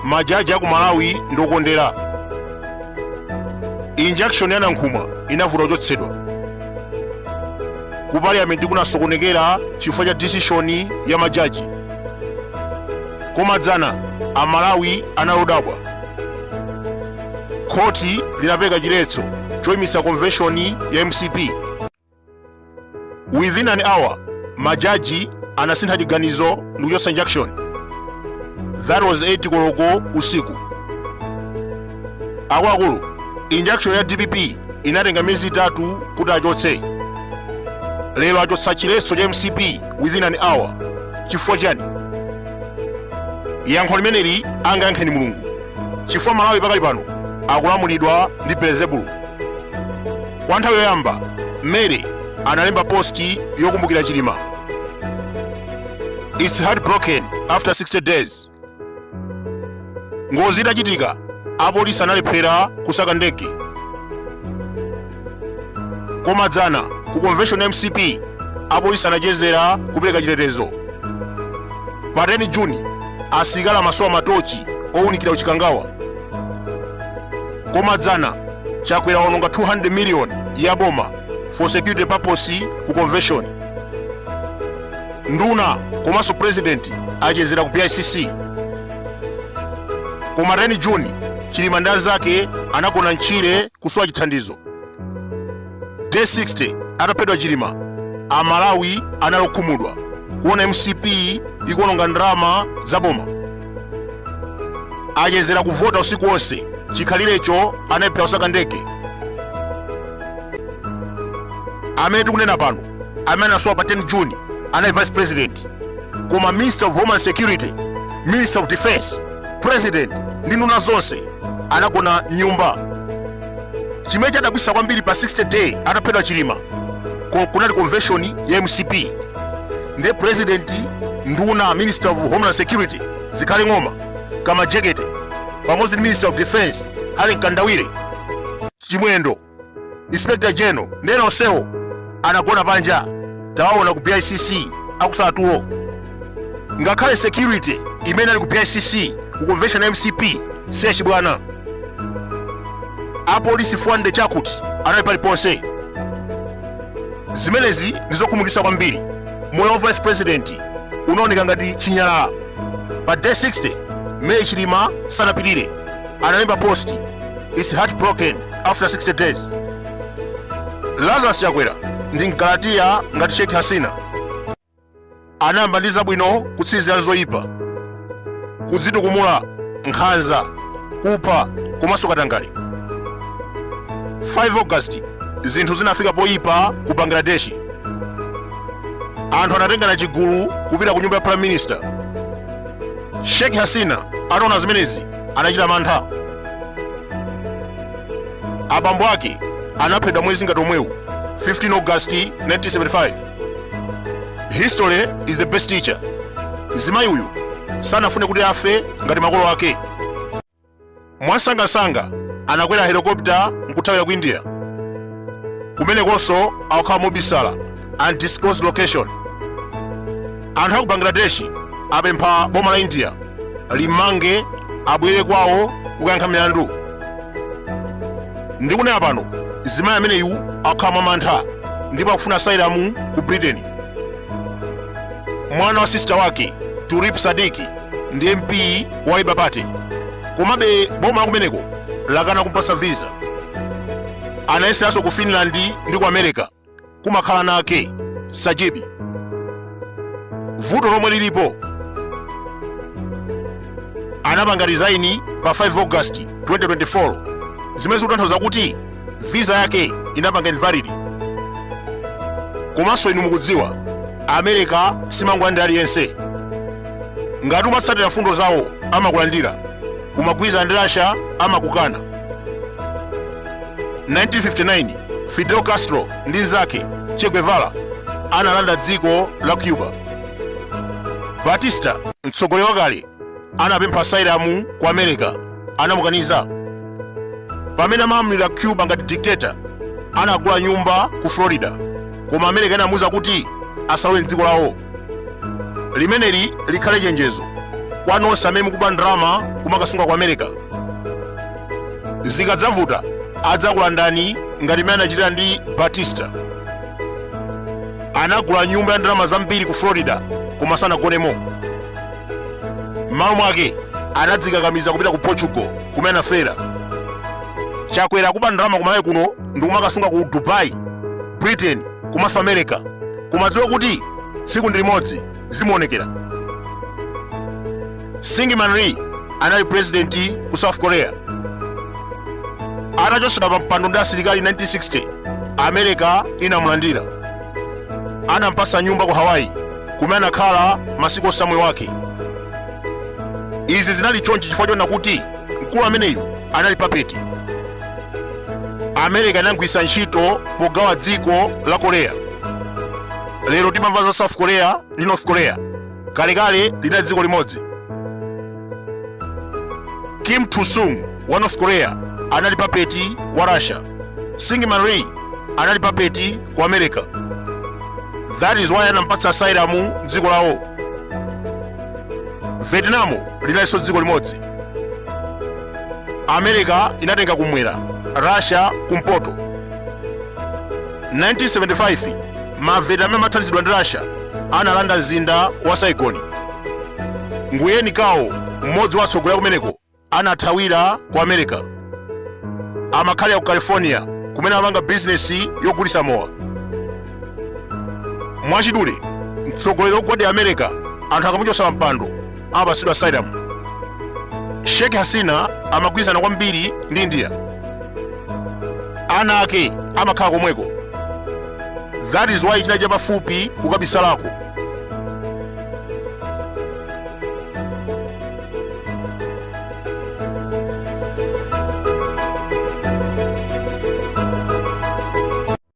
Majaji aku Malawi ndokondera. Injunction ya Nankhumwa inavuta kuchotsedwa. Ku parliament kunasokonekera chifukwa cha decision ya majaji. Koma dzana Amalawi analodabwa. Koti linapeka chiletso choyimisa convention ya MCP. Within an hour, majaji anasintha chiganizo ndi kuchotsa injunction. That was 8 koloko usiku. Akuluakulu, injunction ya DPP inatenga miyezi 3 kuti achotse. Lero achotsa chiletso cha MCP within an hour. Chifukwa chani? Yankho limeneli angayankheni Mulungu. Chifukwa Malawi pakali pano akulamulidwa ndi Belzebulu. Kwa nthawi yoyamba, Mary analemba posti yokumbukira Chilima. It's heartbroken after 60 days. Ngozi itachitika, apolisi analephera kusaka ndege. Koma dzana ku convention ya MCP, apolisi anachezera kupereka chitetezo. Pa 10 Juni, asilikali amasowa matochi owunikira uchikangawa. Koma dzana chakwera ononga 200 million ya boma for security purpose ku convention. Nduna komanso president achezera ku PICC. Koma 10 Juni, Chilima ndi zake anagona mchire kusowa chithandizo. Day 60 ataphedwa Chilima, Amalawi analokhumudwa kuona MCP ikuononga ndalama za boma. Achezera kuvota usiku wonse, chikhalirecho anayephera kusaka ndege. Amene tikunena pano, amene anasowa pa 10 Juni, anali vice president. Koma minister of homeland security, minister of defense, president ndi nduna zonse anagona nyumba. Chimene chadabwisa kwambiri pa 60 day ataphedwa Chilima, kunali convention ya MCP. Ndi president, nduna, minister of homeland security zikhale ng'oma kama Jekete, pamodzi ndi minister of defense ali Nkandawire, Chimwendo, inspector general ndi ena onsewo anagona panja. Tawaona ku PICC akusala tulo. Ngakhale security imene ali ku PICC ku convention ya MCP sechi bwana. Apolisi 400 chakuti anali paliponse. Zimenezi ndizokhumudwitsa kwambiri. Moyo wa vice president unaoneka ngati chinyalala. Pa day 60, Mary Chilima sanapirire. Analemba posti, it's heartbroken after 60 days. Lazarus Chakwera ndi Mgalatiya ngati Sheikh Hasina anayamba ndi zabwino kutsizira zoyipa, kudzitukumula, nkhanza, kupha komanso katangale. 5 August, zinthu zinafika poyipa ku Bangladesh. Anthu anatengana chigulu kupita ku nyumba ya prime minister. Sheikh Hasina ataona zimenezi anachita mantha. Abambo ake anaphedwa mwezi ngati omwewu, 15 August 1975. History is the best teacher. Zimayi uyu sanafune kuti afe ngati makolo ake. Mwasangasanga anakwera helicopter nkutawira ku India. Kumenekonso akukhala mobisala undisclosed location. Anthu aku Bangladesh apempha boma la India limange abwere kwawo kukayankha milandu. Ndikunena pano, zimayi ameneyu akukhala mwamantha ndipo akufuna asylum ku Britain. Mwana wa sister wake Turip Sadiki ndi MP wa Labour Party. Komabe boma kumeneko lakana kumpasa visa. Anayeseranso ku Finland ndi ku America kumakhala nake Sajibi. Vuto lomwe lilipo, anapanga resign pa 5 August 2024. Zimene zikutanthauza kuti visa yake inapanga invalid. Komanso inu mukudziwa, America simangolandira aliyense. Ngati umatsatira fundo zawo amakulandira, umagwiza ndi Russia amakukana. 1959, Fidel Castro ndi nzake Che Guevara analanda dziko la Cuba. Batista, mtsogoleri wakale, anapempha asylum ku America, anamukaniza. pamene amalamulira Cuba ngati dictator anagula nyumba ku Florida, koma America inamuwuza kuti asalowe m'dziko lawo. Limeneli likhale chenjezo kwa nonse amene mukuba ndalama kumakasunga ku America. Zikadzavuta adzakulandani ngati mmene anachitira ndi Batista. Anagula nyumba ya ndalama zambiri ku Florida koma sanagonemo. M'malo mwake anadzikakamiza kupita ku Portugal kumene anafera. Chakwera kuba ndalama kumalawi kuno ndi kumakasunga ku Dubai, Britain komanso America. Kumadziwa kuti tsiku ndi limodzi zimuonekera. Syngman Rhee anali president ku South Korea. Atachotsedwa pa mpando ndi asilikali 1960, America inamulandira. Anampasa nyumba ku Hawaii kumene anakhala masiku osamwe wake. Izi zinali chonchi chifukwa chona kuti mkulu ameneyu anali papeti. America inagwiritsa ntchito pogawa dziko la Korea. Lero timamva za South Korea ndi North Korea. Kalekale linali dziko limodzi. Kim Il-sung wa North Korea anali papeti wa Russia. Syngman Rhee anali papeti ku America. That is why anampatsa asylum dziko lawo. Vietnam linalinso dziko limodzi. America inatenga kumwera, Russia kumpoto. 1975 Vietnam amathandizidwa ndi Russia analanda mzinda wa Saigon. Nguyeni Kao, mmodzi wa atsogoleri kumeneko, anathawira ku America. Amakhalira ku California kumene amanga bizinesi yogulitsa mowa. Mwachidule mtsogoleri wogwadi America anthu akamuchosa mpando amapatsidwa asylum. Sheikh Hasina amagwirizana kwambiri ndi India. Ana ake amakhala komweko. That is why chinali chapafupi kukabisalako.